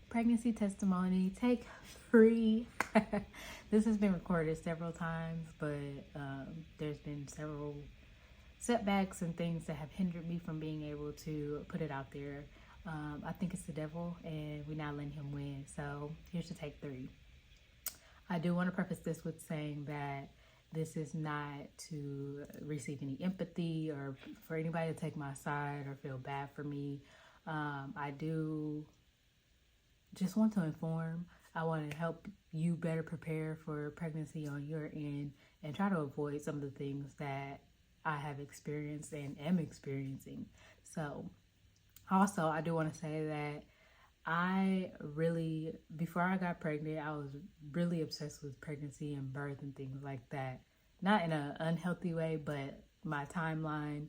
Pregnancy testimony, take 3. This has been recorded several times, but there's been several setbacks and things that have hindered me from being able to put it out there. I think it's the devil, and we're not letting him win. So here's the take 3. I do want to preface this with saying that this is not to receive any empathy or for anybody to take my side or feel bad for me. I do just want to inform. I want to help you better prepare for pregnancy on your end and try to avoid some of the things that I have experienced and am experiencing. So also, I do want to say that before I got pregnant, I was really obsessed with pregnancy and birth and things like that. Not in an unhealthy way, but my timeline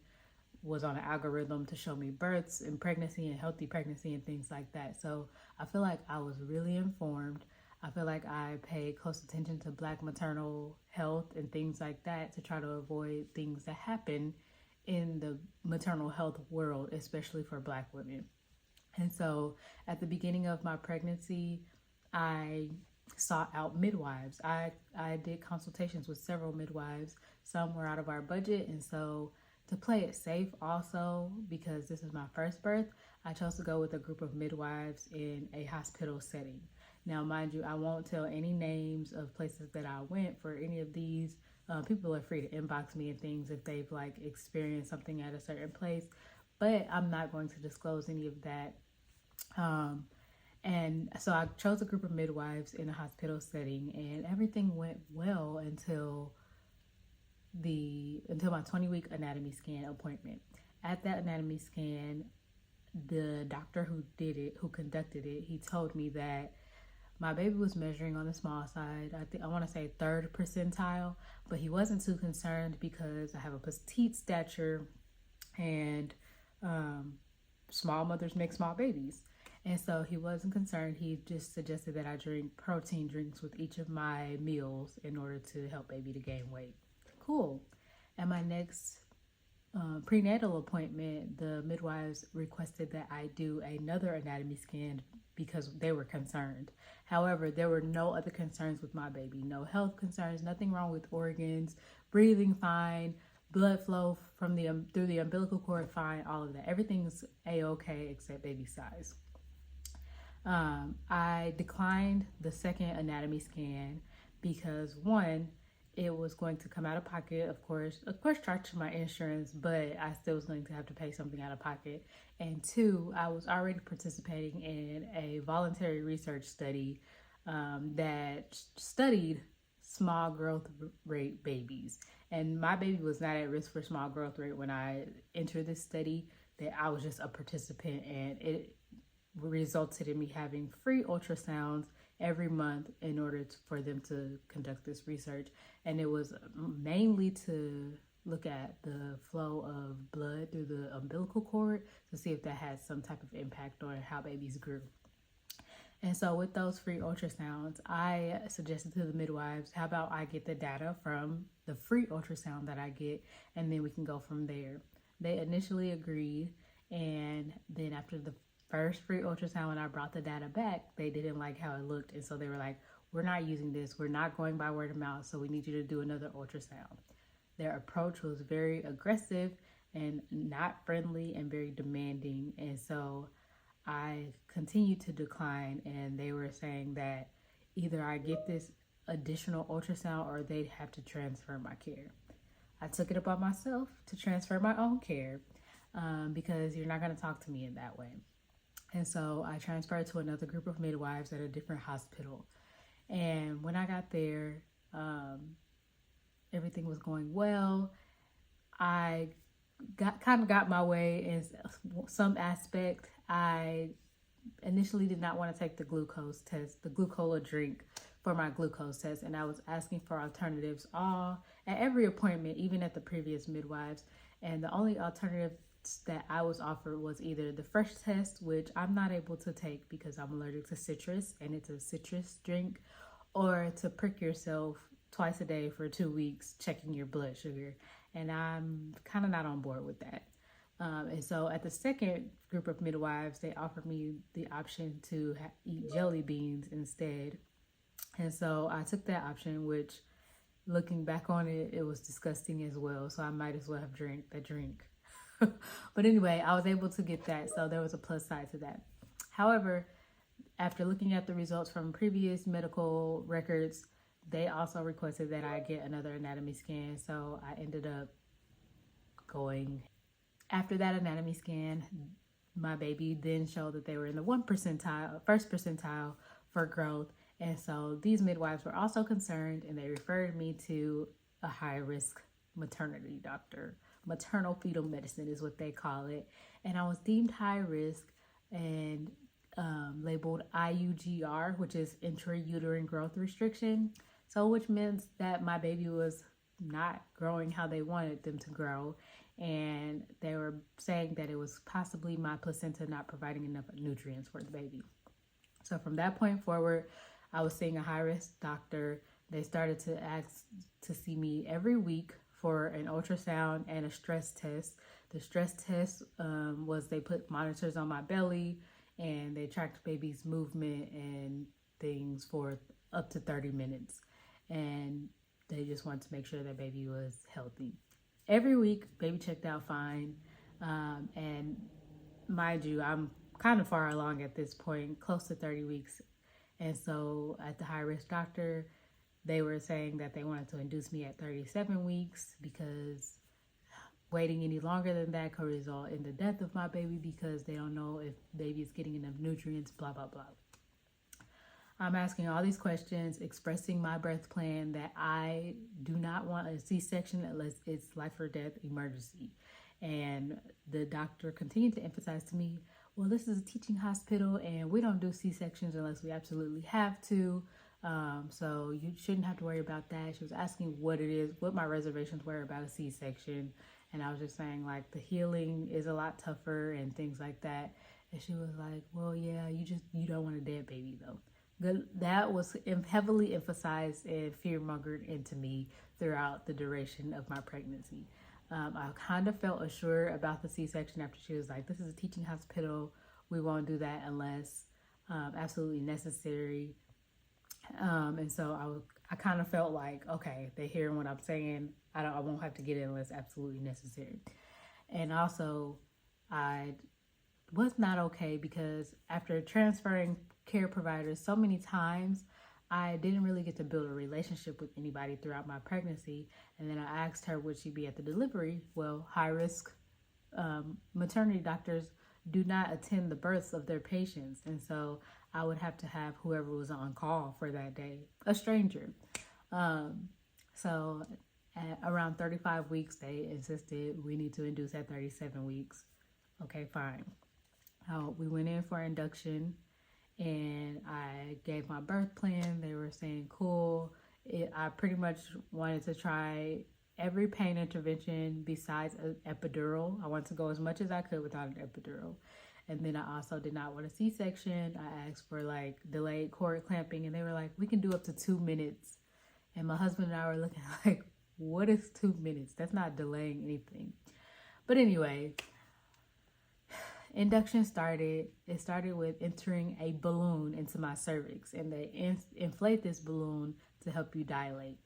was on an algorithm to show me births and pregnancy and healthy pregnancy and things like that. So I feel like I was really informed. I feel like I paid close attention to Black maternal health and things like that to try to avoid things that happen in the maternal health world, especially for Black women. And so at the beginning of my pregnancy, I sought out midwives. I did consultations with several midwives. Some were out of our budget. And so to play it safe also, because this is my first birth, I chose to go with a group of midwives in a hospital setting. Now, mind you, I won't tell any names of places that I went for any of these. People are free to inbox me and things if they've experienced something at a certain place, but I'm not going to disclose any of that. And so I chose a group of midwives in a hospital setting, and everything went well until my 20-week anatomy scan appointment. At that anatomy scan, the doctor who conducted it, he told me that my baby was measuring on the small side. I want to say 3rd percentile, but he wasn't too concerned because I have a petite stature and small mothers make small babies. And so he wasn't concerned. He just suggested that I drink protein drinks with each of my meals in order to help baby to gain weight. Cool. At my next prenatal appointment, the midwives requested that I do another anatomy scan because they were concerned. However, there were no other concerns with my baby. No health concerns, nothing wrong with organs, breathing fine, blood flow through the umbilical cord fine, all of that. Everything's a-okay except baby size. I declined the second anatomy scan because 1, it was going to come out of pocket, of course charged to my insurance, but I still was going to have to pay something out of pocket. And 2, I was already participating in a voluntary research study that studied small growth rate babies. And my baby was not at risk for small growth rate when I entered this study, that I was just a participant, and it resulted in me having free ultrasounds every month in order for them to conduct this research. And it was mainly to look at the flow of blood through the umbilical cord to see if that had some type of impact on how babies grew. And so with those free ultrasounds, I suggested to the midwives, how about I get the data from the free ultrasound that I get, and then we can go from there. They initially agreed, and then after the first free ultrasound, when I brought the data back, they didn't like how it looked. And so they were like, we're not using this. We're not going by word of mouth. So we need you to do another ultrasound. Their approach was very aggressive and not friendly and very demanding. And so I continued to decline, and they were saying that either I get this additional ultrasound or they'd have to transfer my care. I took it upon myself to transfer my own care because you're not going to talk to me in that way. And so I transferred to another group of midwives at a different hospital. And when I got there, everything was going well. I got my way in some aspect. I initially did not want to take the glucose test, the glucola drink for my glucose test. And I was asking for alternatives at every appointment, even at the previous midwives. And the only alternative that I was offered was either the fresh test, which I'm not able to take because I'm allergic to citrus and it's a citrus drink, or to prick yourself twice a day for 2 weeks checking your blood sugar. And I'm kind of not on board with that. And so at the second group of midwives, they offered me the option to eat jelly beans instead. And so I took that option, which looking back on it, it was disgusting as well. So I might as well have drank the drink. But anyway, I was able to get that. So there was a plus side to that. However, after looking at the results from previous medical records, they also requested that I get another anatomy scan. So I ended up going. After that anatomy scan, my baby then showed that they were in the first percentile for growth. And so these midwives were also concerned, and they referred me to a high-risk maternity doctor. Maternal fetal medicine is what they call it. And I was deemed high risk and labeled IUGR, which is intrauterine growth restriction. So which means that my baby was not growing how they wanted them to grow. And they were saying that it was possibly my placenta not providing enough nutrients for the baby. So from that point forward, I was seeing a high-risk doctor. They started to ask to see me every week for an ultrasound and a stress test. The stress test was they put monitors on my belly and they tracked baby's movement and things for up to 30 minutes. And they just wanted to make sure that baby was healthy. Every week, baby checked out fine. And mind you, I'm kind of far along at this point, close to 30 weeks. And so at the high-risk doctor, they were saying that they wanted to induce me at 37 weeks because waiting any longer than that could result in the death of my baby because they don't know if baby is getting enough nutrients, blah, blah, blah. I'm asking all these questions, expressing my birth plan that I do not want a C-section unless it's life or death emergency. And the doctor continued to emphasize to me, well, this is a teaching hospital and we don't do C-sections unless we absolutely have to. So you shouldn't have to worry about that. She was asking what my reservations were about a C-section. And I was just saying like the healing is a lot tougher and things like that. And she was like, well, yeah, you don't want a dead baby though. That was heavily emphasized and fear-mongered into me throughout the duration of my pregnancy. I kind of felt assured about the C-section after she was like, this is a teaching hospital. We won't do that unless absolutely necessary. And so I kind of felt like, okay, they're hearing what I'm saying. I won't have to get it unless absolutely necessary. And also, I was not okay because after transferring care providers so many times, I didn't really get to build a relationship with anybody throughout my pregnancy. And then I asked her, would she be at the delivery? Well, high-risk maternity doctors do not attend the births of their patients. And so I would have to have whoever was on call for that day, a stranger. So at around 35 weeks, they insisted we need to induce at 37 weeks. Okay, fine. We went in for induction. And I gave my birth plan. They were saying, cool. I pretty much wanted to try every pain intervention besides an epidural. I wanted to go as much as I could without an epidural. And then I also did not want a C-section. I asked for like delayed cord clamping and they were like, we can do up to 2 minutes. And my husband and I were looking like, what is 2 minutes? That's not delaying anything. But anyway, induction started. It started with entering a balloon into my cervix, and they inflate this balloon to help you dilate.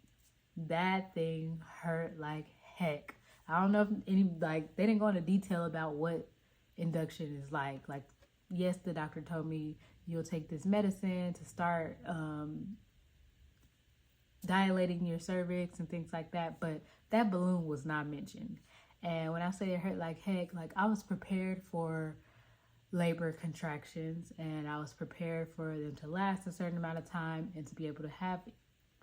That thing hurt like heck. I don't know if they didn't go into detail about what induction is like. Like, yes, the doctor told me you'll take this medicine to start dilating your cervix and things like that, but that balloon was not mentioned. And when I say it hurt like heck, like I was prepared for labor contractions and I was prepared for them to last a certain amount of time and to be able to have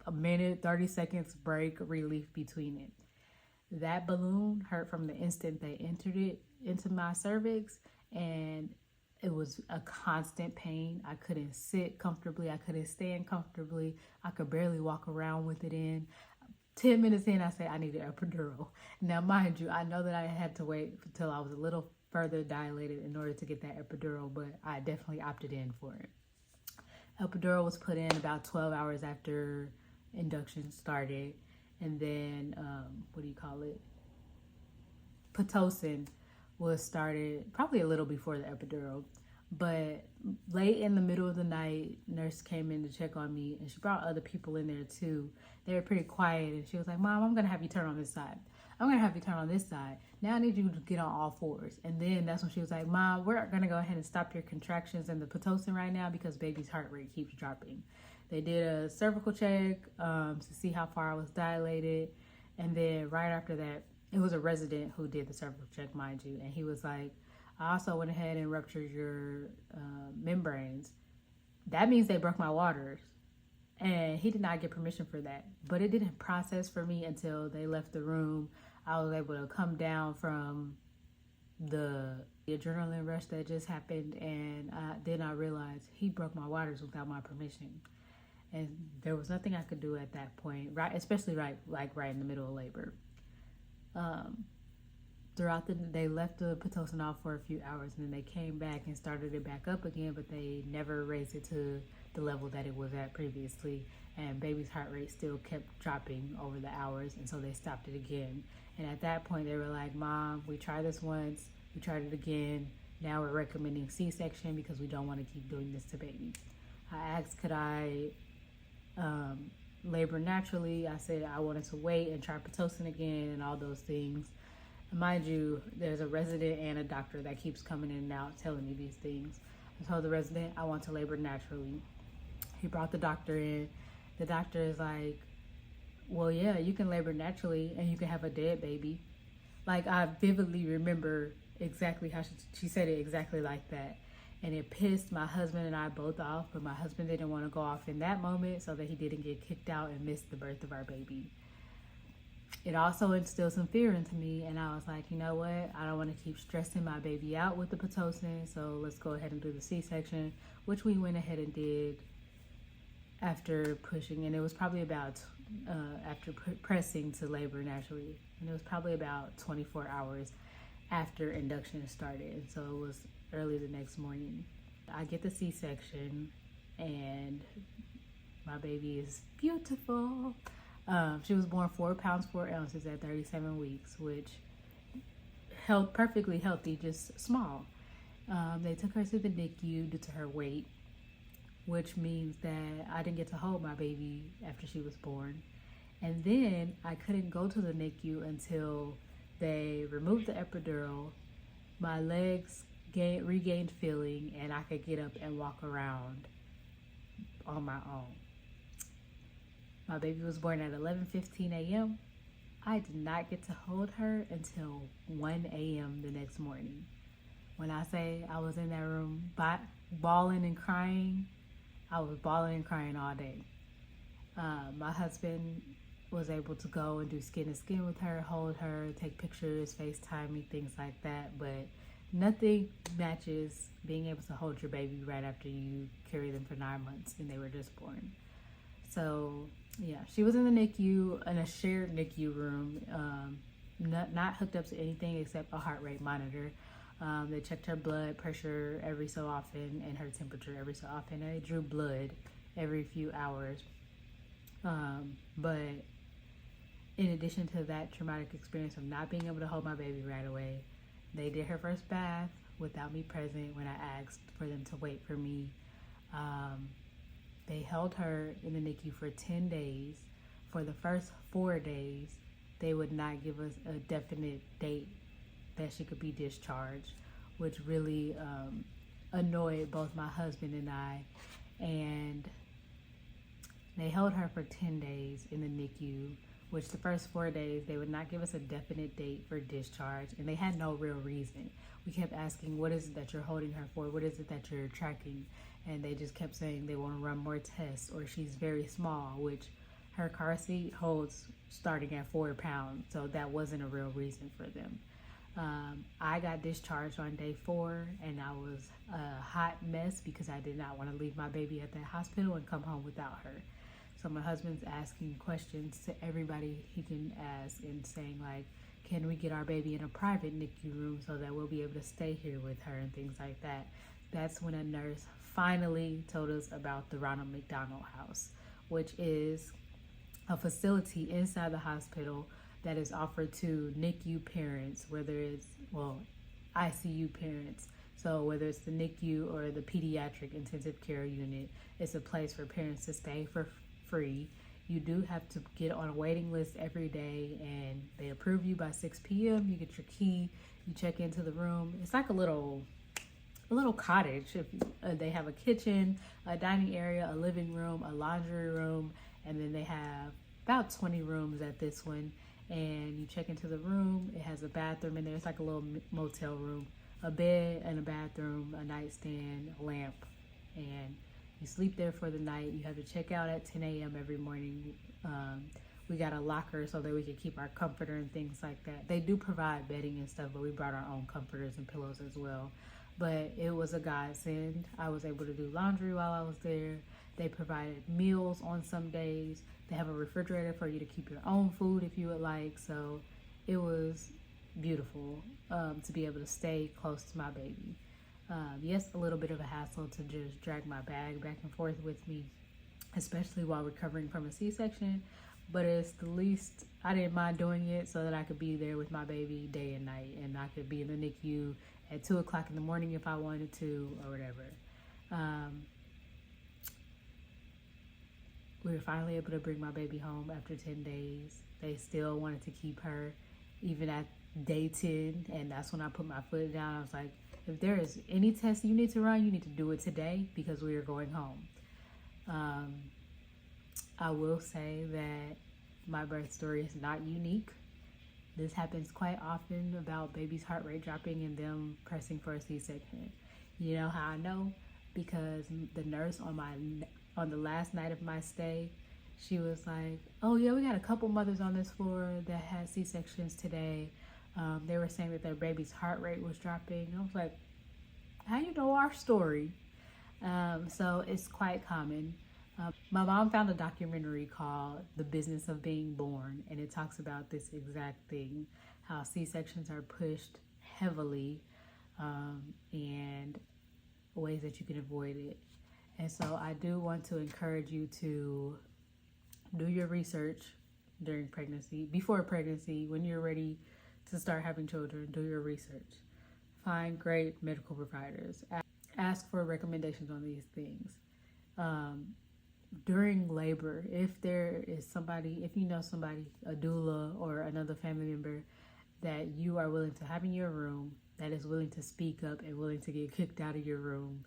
a minute, 30 seconds break relief between it. That balloon hurt from the instant they entered it into my cervix, and it was a constant pain. I couldn't sit comfortably. I couldn't stand comfortably. I could barely walk around with it in. 10 minutes in, I said I needed a epidural. Now, mind you, I know that I had to wait until I was a little further dilated in order to get that epidural, but I definitely opted in for it. Epidural was put in about 12 hours after induction started. And then, Pitocin was started probably a little before the epidural. But late in the middle of the night, nurse came in to check on me, and she brought other people in there too. They were pretty quiet, and she was like, "Mom, I'm gonna have you turn on this side. I'm gonna have you turn on this side. Now I need you to get on all fours." And then that's when she was like, "Mom, we're gonna go ahead and stop your contractions and the Pitocin right now because baby's heart rate keeps dropping." They did a cervical check to see how far I was dilated, and then right after that, it was a resident who did the cervical check, mind you, and he was like, "I also went ahead and ruptured your membranes. That means they broke my waters." And he did not get permission for that. But it didn't process for me until they left the room. I was able to come down from the adrenaline rush that just happened. And then I realized he broke my waters without my permission. And there was nothing I could do at that point, right? Especially right in the middle of labor. Throughout they left the Pitocin off for a few hours, and then they came back and started it back up again, but they never raised it to the level that it was at previously, and baby's heart rate still kept dropping over the hours, and so they stopped it again. And at that point they were like, "Mom, we tried this once, we tried it again, now we're recommending C-section because we don't want to keep doing this to baby." I asked, could I labor naturally. I said I wanted to wait and try Pitocin again and all those things. Mind you, there's a resident and a doctor that keeps coming in and out telling me these things. I told the resident I want to labor naturally. He brought the doctor in. The doctor is like, "Well, yeah, you can labor naturally and you can have a dead baby." Like, I vividly remember exactly how she said it exactly like that. And it pissed my husband and I both off, but my husband didn't want to go off in that moment so that he didn't get kicked out and miss the birth of our baby. It also instilled some fear into me, and I was like, you know what? I don't want to keep stressing my baby out with the Pitocin, so let's go ahead and do the C-section, which we went ahead and did after pushing. And it was probably about, after pressing to labor naturally, and it was probably about 24 hours after induction started. And so it was early the next morning. I get the C-section, and my baby is beautiful. She was born 4 pounds 4 ounces at 37 weeks, which held perfectly healthy, just small. They took her to the NICU due to her weight, which means that I didn't get to hold my baby after she was born. And then I couldn't go to the NICU until they removed the epidural, my legs regained feeling, and I could get up and walk around on my own. My baby was born at 11:15 a.m. I did not get to hold her until 1 a.m. the next morning. When I say I was in that room bawling and crying, I was bawling and crying all day. My husband was able to go and do skin to skin with her, hold her, take pictures, FaceTime me, things like that. But nothing matches being able to hold your baby right after you carry them for 9 months and they were just born. So yeah, she was in the NICU, in a shared NICU room, not hooked up to anything except a heart rate monitor. They checked her blood pressure every so often and her temperature every so often. And they drew blood every few hours. But in addition to that traumatic experience of not being able to hold my baby right away, they did her first bath without me present when I asked for them to wait for me. They held her in the NICU for 10 days. For the first 4 days, they would not give us a definite date that she could be discharged, which really annoyed both my husband and I. And they held her for 10 days in the NICU, which the first 4 days, they would not give us a definite date for discharge, and they had no real reason. We kept asking, what is it that you're holding her for? What is it that you're tracking? And they just kept saying they want to run more tests, or she's very small, which her car seat holds starting at 4 pounds. So that wasn't a real reason for them. I got discharged on day 4, and I was a hot mess because I did not want to leave my baby at that hospital and come home without her. So my husband's asking questions to everybody he can ask and saying like, can we get our baby in a private NICU room so that we'll be able to stay here with her and things like that. That's when a nurse finally told us about the Ronald McDonald House, which is a facility inside the hospital that is offered to NICU parents, whether it's, well, ICU parents. So whether it's the NICU or the pediatric intensive care unit, it's a place for parents to stay for free. You do have to get on a waiting list every day, and they approve you by 6 p.m. You get your key, you check into the room. It's like a little cottage. If they have a kitchen, a dining area, a living room, a laundry room, and then they have about 20 rooms at this one. And you check into the room. It has a bathroom in there. It's like a little motel room, a bed and a bathroom, a nightstand, a lamp, and you sleep there for the night. You have to check out at 10 a.m. every morning. We got a locker so that we can keep our comforter and things like that. They do provide bedding and stuff, but we brought our own comforters and pillows as well. But it was a godsend. I was able to do laundry while I was there. They provided meals on some days. They have a refrigerator for you to keep your own food if you would like. So it was beautiful to be able to stay close to my baby. Yes, a little bit of a hassle to just drag my bag back and forth with me, especially while recovering from a C-section, but it's the least. I didn't mind doing it so that I could be there with my baby day and night, and I could be in the NICU at 2 o'clock in the morning if I wanted to, or whatever. We were finally able to bring my baby home after 10 days. They still wanted to keep her even at day 10, and that's when I put my foot down. I was like, if there is any test you need to run, you need to do it today because we are going home. I will say that my birth story is not unique. This happens quite often about baby's heart rate dropping and them pressing for a C-section. You know how I know? Because the nurse on the last night of my stay, she was like, oh yeah, we got a couple mothers on this floor that had C-sections today. They were saying that their baby's heart rate was dropping. I was like, how you know our story? So it's quite common. My mom found a documentary called The Business of Being Born, and it talks about this exact thing, how C-sections are pushed heavily, and ways that you can avoid it. And so I do want to encourage you to do your research during pregnancy, before pregnancy, when you're ready to start having children. Do your research. Find great medical providers. Ask for recommendations on these things. During labor, if there is somebody, if you know somebody, a doula or another family member that you are willing to have in your room, that is willing to speak up and willing to get kicked out of your room,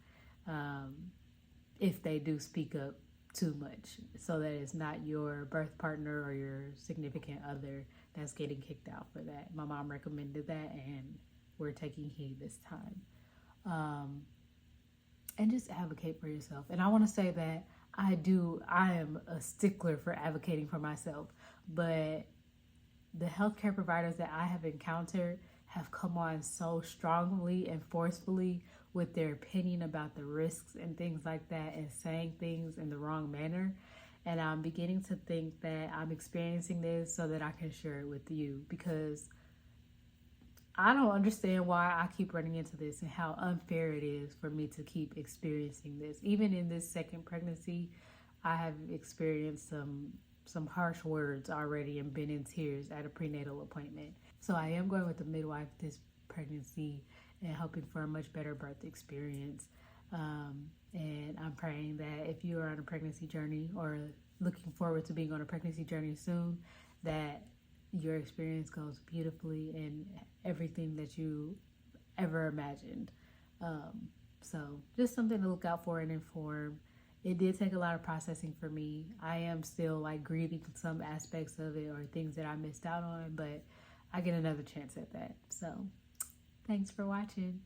if they do speak up too much, so that it's not your birth partner or your significant other that's getting kicked out for that. My mom recommended that, and we're taking heed this time. And just advocate for yourself. And I want to say that I am a stickler for advocating for myself, but the healthcare providers that I have encountered have come on so strongly and forcefully with their opinion about the risks and things like that, and saying things in the wrong manner. And I'm beginning to think that I'm experiencing this so that I can share it with you, because I don't understand why I keep running into this and how unfair it is for me to keep experiencing this. Even in this second pregnancy, I have experienced some harsh words already and been in tears at a prenatal appointment. So I am going with the midwife this pregnancy and hoping for a much better birth experience. And I'm praying that if you are on a pregnancy journey or looking forward to being on a pregnancy journey soon, that your experience goes beautifully and everything that you ever imagined. So just something to look out for and inform. It did take a lot of processing for me. I am still like grieving some aspects of it or things that I missed out on, but I get another chance at that. So thanks for watching.